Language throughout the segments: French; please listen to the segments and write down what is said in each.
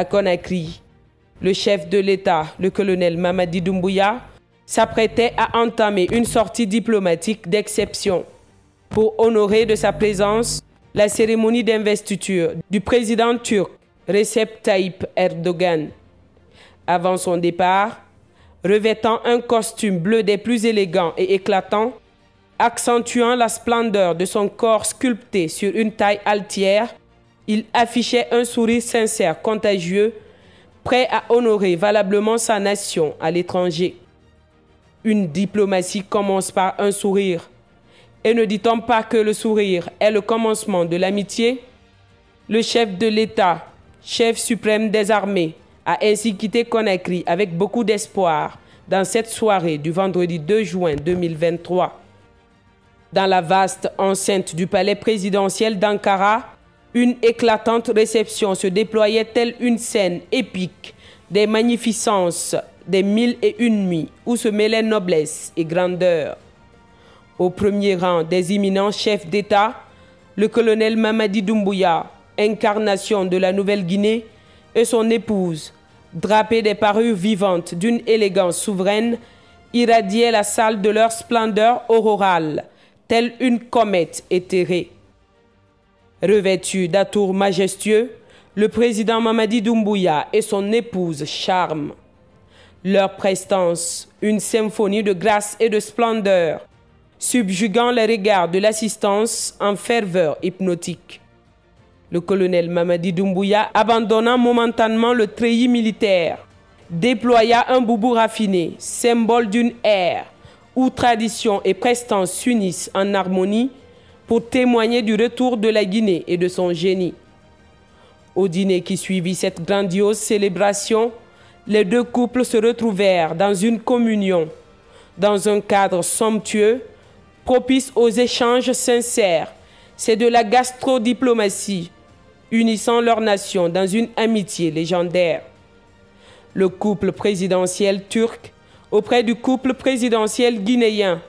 À Conakry, le chef de l'État, le colonel Mamadi Doumbouya, s'apprêtait à entamer une sortie diplomatique d'exception pour honorer de sa présence la cérémonie d'investiture du président turc Recep Tayyip Erdogan. Avant son départ, revêtant un costume bleu des plus élégants et éclatants, accentuant la splendeur de son corps sculpté sur une taille altière, il affichait un sourire sincère, contagieux, prêt à honorer valablement sa nation à l'étranger. Une diplomatie commence par un sourire. Et ne dit-on pas que le sourire est le commencement de l'amitié? Le chef de l'État, chef suprême des armées, a ainsi quitté Conakry avec beaucoup d'espoir dans cette soirée du vendredi 2 juin 2023. Dans la vaste enceinte du palais présidentiel d'Ankara, une éclatante réception se déployait telle une scène épique des magnificences des 1001 nuits où se mêlaient noblesse et grandeur. Au premier rang des imminents chefs d'État, le colonel Mamadi Doumbouya, incarnation de la Nouvelle-Guinée, et son épouse, drapés des parures vivantes d'une élégance souveraine, irradiaient la salle de leur splendeur aurorale, telle une comète éthérée. Revêtu d'atours majestueux, le président Mamadi Doumbouya et son épouse charment. Leur prestance, une symphonie de grâce et de splendeur, subjuguant les regards de l'assistance en ferveur hypnotique. Le colonel Mamadi Doumbouya, abandonnant momentanément le treillis militaire, déploya un boubou raffiné, symbole d'une ère où tradition et prestance s'unissent en harmonie pour témoigner du retour de la Guinée et de son génie. Au dîner qui suivit cette grandiose célébration, les deux couples se retrouvèrent dans une communion, dans un cadre somptueux, propice aux échanges sincères. C'est de la gastrodiplomatie, unissant leurs nations dans une amitié légendaire. Le couple présidentiel turc auprès du couple présidentiel guinéen,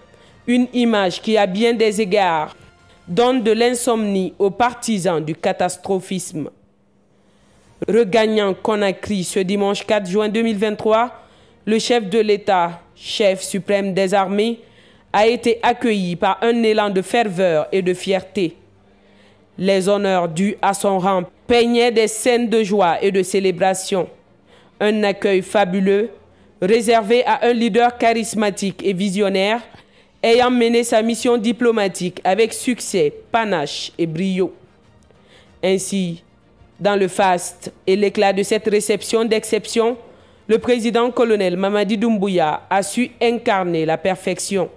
une image qui, à bien des égards, donne de l'insomnie aux partisans du catastrophisme. Regagnant Conakry ce dimanche 4 juin 2023, le chef de l'État, chef suprême des armées, a été accueilli par un élan de ferveur et de fierté. Les honneurs dus à son rang peignaient des scènes de joie et de célébration. Un accueil fabuleux, réservé à un leader charismatique et visionnaire, ayant mené sa mission diplomatique avec succès, panache et brio. Ainsi, dans le faste et l'éclat de cette réception d'exception, le président colonel Mamadi Doumbouya a su incarner la perfection.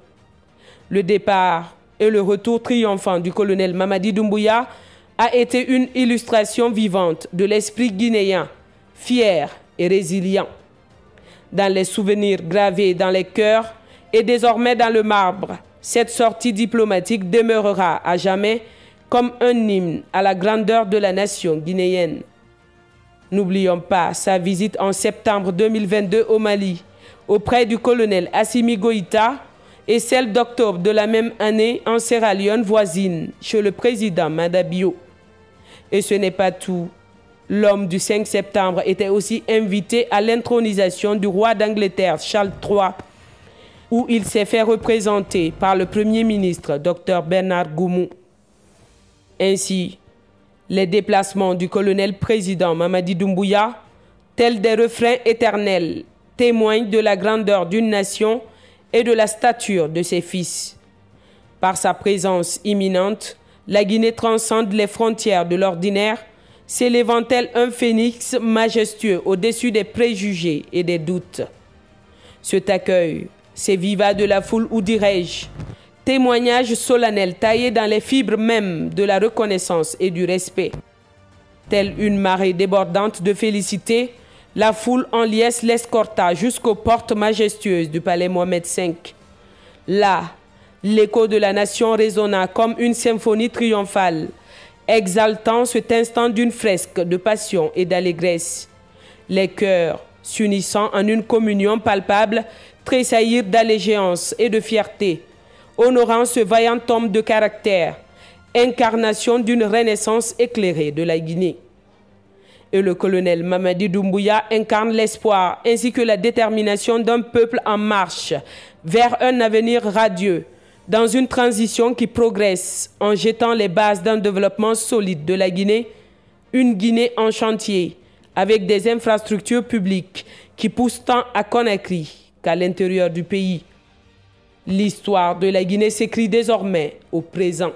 Le départ et le retour triomphant du colonel Mamadi Doumbouya a été une illustration vivante de l'esprit guinéen, fier et résilient. Dans les souvenirs gravés dans les cœurs et désormais dans le marbre, cette sortie diplomatique demeurera à jamais comme un hymne à la grandeur de la nation guinéenne. N'oublions pas sa visite en septembre 2022 au Mali, auprès du colonel Assimi Goïta, et celle d'octobre de la même année en Sierra Leone voisine, chez le président Madabio. Et ce n'est pas tout. L'homme du 5 septembre était aussi invité à l'intronisation du roi d'Angleterre, Charles III, où il s'est fait représenter par le Premier ministre, Dr Bernard Goumou. Ainsi, les déplacements du colonel président Mamadi Doumbouya, tels des refrains éternels, témoignent de la grandeur d'une nation et de la stature de ses fils. Par sa présence imminente, la Guinée transcende les frontières de l'ordinaire, s'élevant tel un phénix majestueux au-dessus des préjugés et des doutes. Cet accueil, ces vivas de la foule, ou dirais-je, témoignage solennel taillé dans les fibres mêmes de la reconnaissance et du respect. Telle une marée débordante de félicité, la foule en liesse l'escorta jusqu'aux portes majestueuses du palais Mohamed V. Là, l'écho de la nation résonna comme une symphonie triomphale, exaltant cet instant d'une fresque de passion et d'allégresse. Les cœurs, s'unissant en une communion palpable, tressaillirent d'allégeance et de fierté, honorant ce vaillant homme de caractère, incarnation d'une renaissance éclairée de la Guinée. et le colonel Mamadi Doumbouya incarnent l'espoir ainsi que la détermination d'un peuple en marche vers un avenir radieux, dans une transition qui progresse en jetant les bases d'un développement solide de la Guinée, une Guinée en chantier, avec des infrastructures publiques qui poussent tant à Conakry qu'à l'intérieur du pays. L'histoire de la Guinée s'écrit désormais au présent.